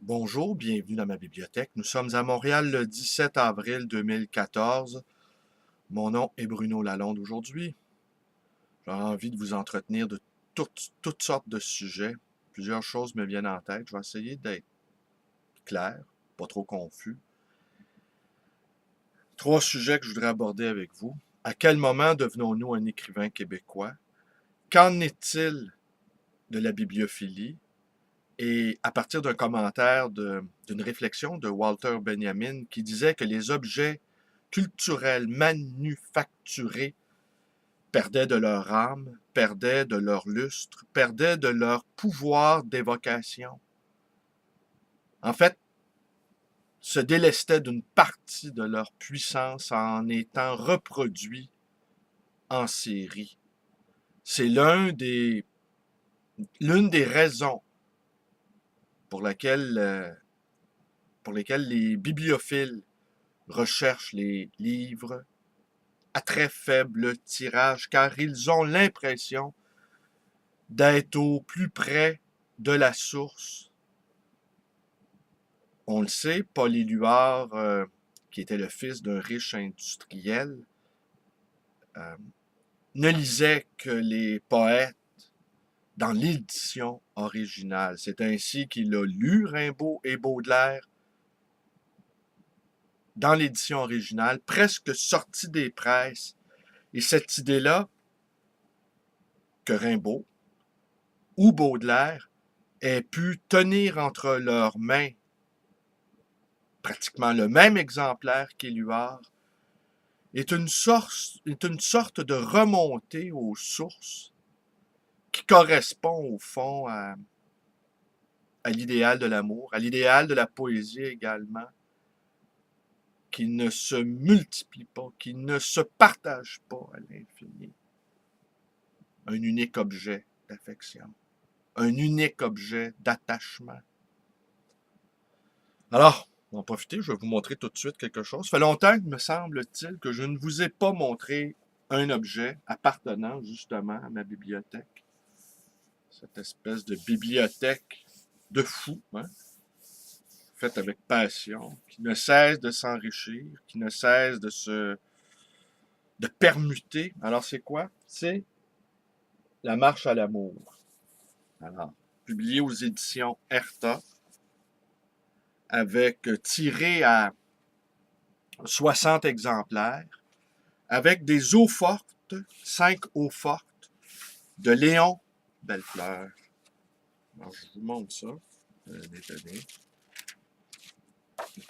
Bonjour, bienvenue dans ma bibliothèque. Nous sommes à Montréal le 17 avril 2014. Mon nom est Bruno Lalonde. Aujourd'hui, j'aurais envie de vous entretenir de toutes sortes de sujets. Plusieurs choses me viennent en tête. Je vais essayer d'être clair, pas trop confus. Trois sujets que je voudrais aborder avec vous. À quel moment devenons-nous un écrivain québécois? Qu'en est-il de la bibliophilie? Et à partir d'un commentaire d'une réflexion de Walter Benjamin qui disait que les objets culturels manufacturés perdaient de leur âme, perdaient de leur lustre, perdaient de leur pouvoir d'évocation. En fait, se délestaient d'une partie de leur puissance en étant reproduits en série. C'est l'une des raisons pour pour lesquelles les bibliophiles recherchent les livres à très faible tirage, car ils ont l'impression d'être au plus près de la source. On le sait, Paul Éluard, qui était le fils d'un riche industriel, euh, ne lisait que les poètes dans l'édition originale. C'est ainsi qu'il a lu Rimbaud et Baudelaire dans l'édition originale, presque sortie des presses. Et cette idée-là, que Rimbaud ou Baudelaire aient pu tenir entre leurs mains pratiquement le même exemplaire qu'Éluard, est une sorte de remontée aux sources qui correspond au fond à l'idéal de l'amour, à l'idéal de la poésie également, qui ne se multiplie pas, qui ne se partage pas à l'infini. Un unique objet d'affection, un unique objet d'attachement. Alors, on va en profiter, je vais vous montrer tout de suite quelque chose. Ça fait longtemps, me semble-t-il, que je ne vous ai pas montré un objet appartenant justement à ma bibliothèque. Cette espèce de bibliothèque de fou, hein, faite avec passion, qui ne cesse de s'enrichir, qui ne cesse de permuter. Alors c'est quoi? C'est La marche à l'amour. Alors, publié aux éditions Erta, avec tiré à 60 exemplaires, avec des eaux fortes, 5 eaux fortes, de Léon Bellefleur. Alors, je vous montre ça. Désolé.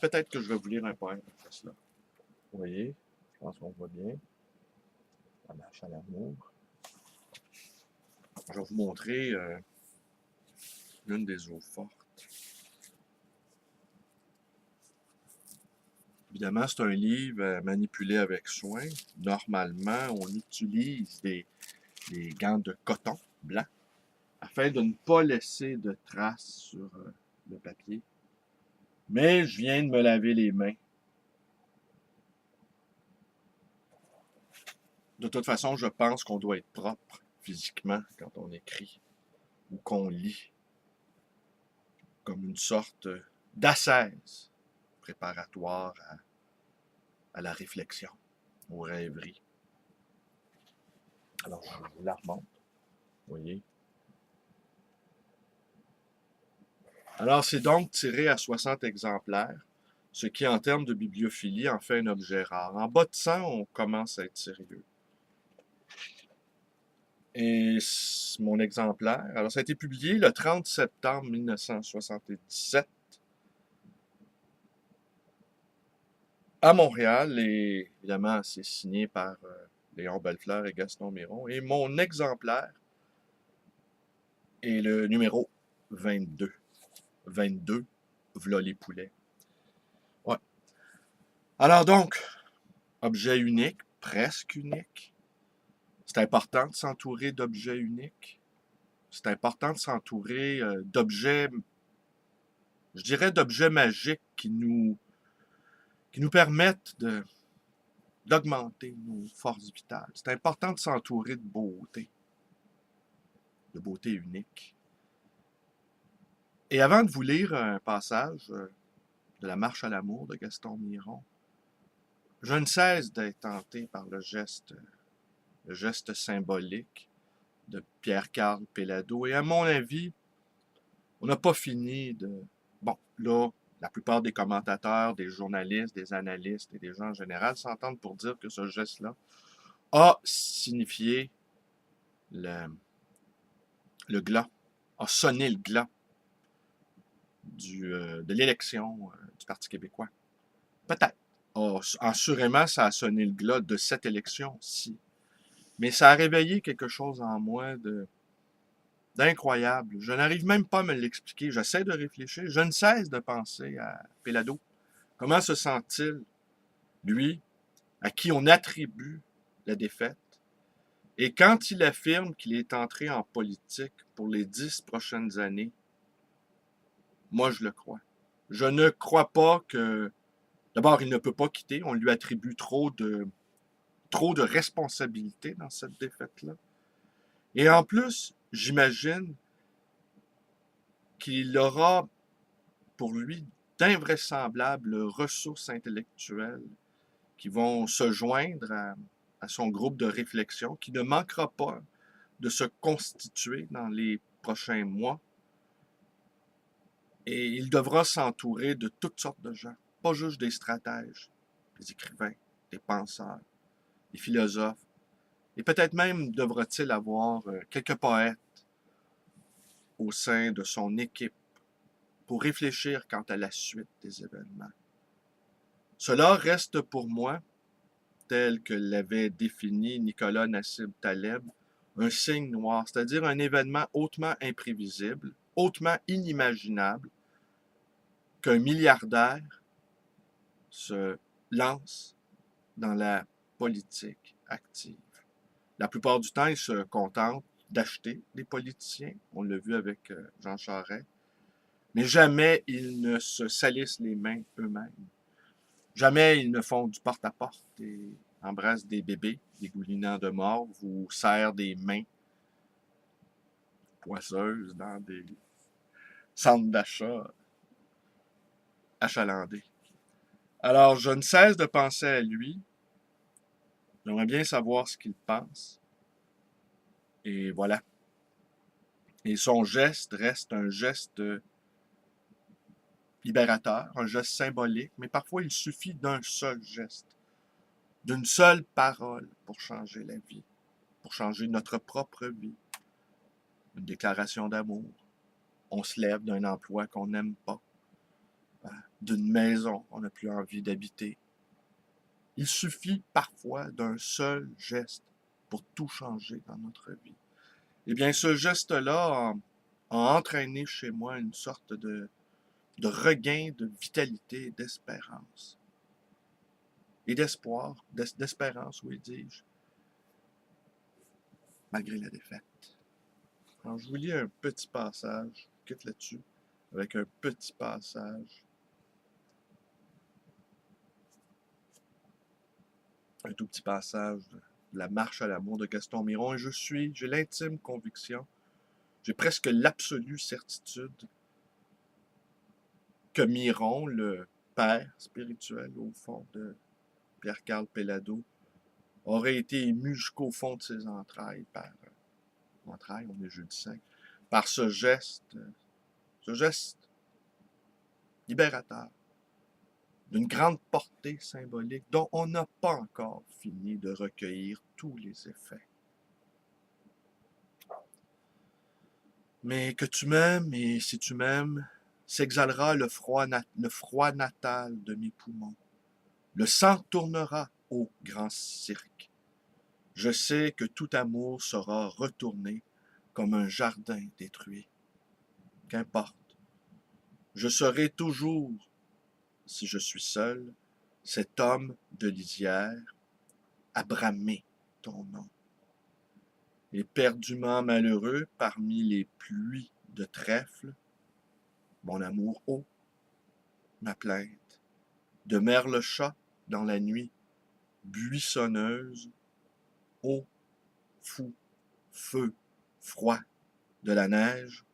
Peut-être que je vais vous lire un poème après cela. Vous voyez, je pense qu'on voit bien. La marche à l'amour. Je vais vous montrer l'une des eaux fortes. Évidemment, c'est un livre manipulé avec soin. Normalement, on utilise des gants de coton blanc afin de ne pas laisser de traces sur le papier. Mais je viens de me laver les mains. De toute façon, je pense qu'on doit être propre physiquement quand on écrit ou qu'on lit, comme une sorte d'ascèse préparatoire à la réflexion, aux rêveries. Alors, je vous la remonte, vous voyez. Alors, c'est donc tiré à 60 exemplaires, ce qui, en termes de bibliophilie, en fait un objet rare. En bas de 100, on commence à être sérieux. Et mon exemplaire, alors ça a été publié le 30 septembre 1977 à Montréal, et évidemment, c'est signé par Léon Bellefleur et Gaston Miron. Et mon exemplaire est le numéro 22. 22, v'là les poulets. Ouais. Alors donc, objet unique, presque unique. C'est important de s'entourer d'objets uniques. C'est important de s'entourer d'objets, je dirais d'objets magiques qui nous permettent d'augmenter nos forces vitales. C'est important de s'entourer de beauté unique. Et avant de vous lire un passage de la Marche à l'amour de Gaston Miron, je ne cesse d'être tenté par le geste symbolique de Pierre-Carl Péladeau. Et à mon avis, on n'a pas fini de... Bon, là, la plupart des commentateurs, des journalistes, des analystes et des gens en général s'entendent pour dire que ce geste-là a signifié le glas, a sonné le glas de l'élection du Parti québécois. Peut-être. Assurément, ça a sonné le glas de cette élection-ci. Mais ça a réveillé quelque chose en moi d'incroyable. Je n'arrive même pas à me l'expliquer. J'essaie de réfléchir. Je ne cesse de penser à Péladeau. Comment se sent-il, lui, à qui on attribue la défaite? Et quand il affirme qu'il est entré en politique pour les 10 prochaines années, moi, je le crois. Je ne crois pas que... D'abord, il ne peut pas quitter. On lui attribue trop de responsabilités dans cette défaite-là. Et en plus, j'imagine qu'il aura pour lui d'invraisemblables ressources intellectuelles qui vont se joindre à son groupe de réflexion, qui ne manquera pas de se constituer dans les prochains mois. Et il devra s'entourer de toutes sortes de gens, pas juste des stratèges, des écrivains, des penseurs, des philosophes. Et peut-être même devra-t-il avoir quelques poètes au sein de son équipe pour réfléchir quant à la suite des événements. Cela reste pour moi, tel que l'avait défini Nicolas Nassib Taleb, un signe noir, c'est-à-dire un événement hautement imprévisible, hautement inimaginable, qu'un milliardaire se lance dans la politique active. La plupart du temps, il se contente d'acheter des politiciens. On l'a vu avec Jean Charest. Mais jamais ils ne se salissent les mains eux-mêmes. Jamais ils ne font du porte-à-porte et embrassent des bébés, des goulinants de mort, ou serrent des mains poisseuses dans des centres d'achat achalandés. Alors, je ne cesse de penser à lui. J'aimerais bien savoir ce qu'il pense. Et voilà. Et son geste reste un geste libérateur, un geste symbolique, mais parfois il suffit d'un seul geste, d'une seule parole pour changer la vie, pour changer notre propre vie. Une déclaration d'amour. On se lève d'un emploi qu'on n'aime pas, d'une maison qu'on n'a plus envie d'habiter. Il suffit parfois d'un seul geste pour tout changer dans notre vie. Eh bien, ce geste-là a entraîné chez moi une sorte de regain de vitalité, d'espérance. Et d'espoir, d'espérance, oui, dis-je, malgré la défaite. Alors, je vous lis un petit passage, je quitte là-dessus, avec un petit passage. Un tout petit passage de la Marche à l'amour de Gaston Miron. Et j'ai l'intime conviction, j'ai presque l'absolue certitude que Miron, le père spirituel, au fond, de Pierre-Carl Péladeau, aurait été ému jusqu'au fond de ses entrailles entrailles, on est jeudi 5, par ce geste libérateur, d'une grande portée symbolique dont on n'a pas encore fini de recueillir tous les effets. Mais que tu m'aimes, et si tu m'aimes, s'exhalera le froid natal de mes poumons. Le sang tournera au grand cirque. Je sais que tout amour sera retourné comme un jardin détruit. Qu'importe, je serai toujours, si je suis seul, cet homme de lisière à bramer ton nom. Éperdument malheureux parmi les pluies de trèfle, mon amour haut, ma plainte, de merle-chat dans la nuit buissonneuse, eau, fou, feu, froid, de la neige,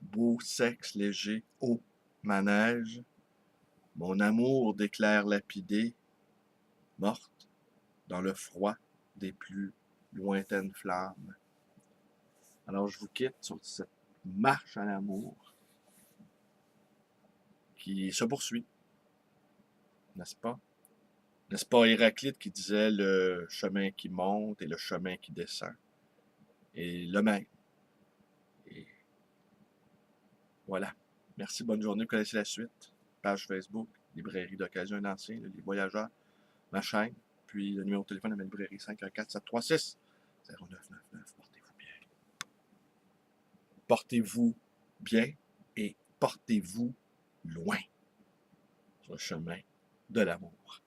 beau sexe léger au manège, mon amour d'éclair lapidé, morte dans le froid des plus lointaines flammes. Alors je vous quitte sur cette marche à l'amour qui se poursuit, n'est-ce pas? N'est-ce pas Héraclite qui disait le chemin qui monte et le chemin qui descend? Et le même. Et voilà. Merci, bonne journée. Vous connaissez la suite. Page Facebook, librairie d'occasion d'ancien, les voyageurs, ma chaîne, puis le numéro de téléphone de ma librairie 514-736-0999. Portez-vous bien. Portez-vous bien et portez-vous loin sur le chemin de l'amour.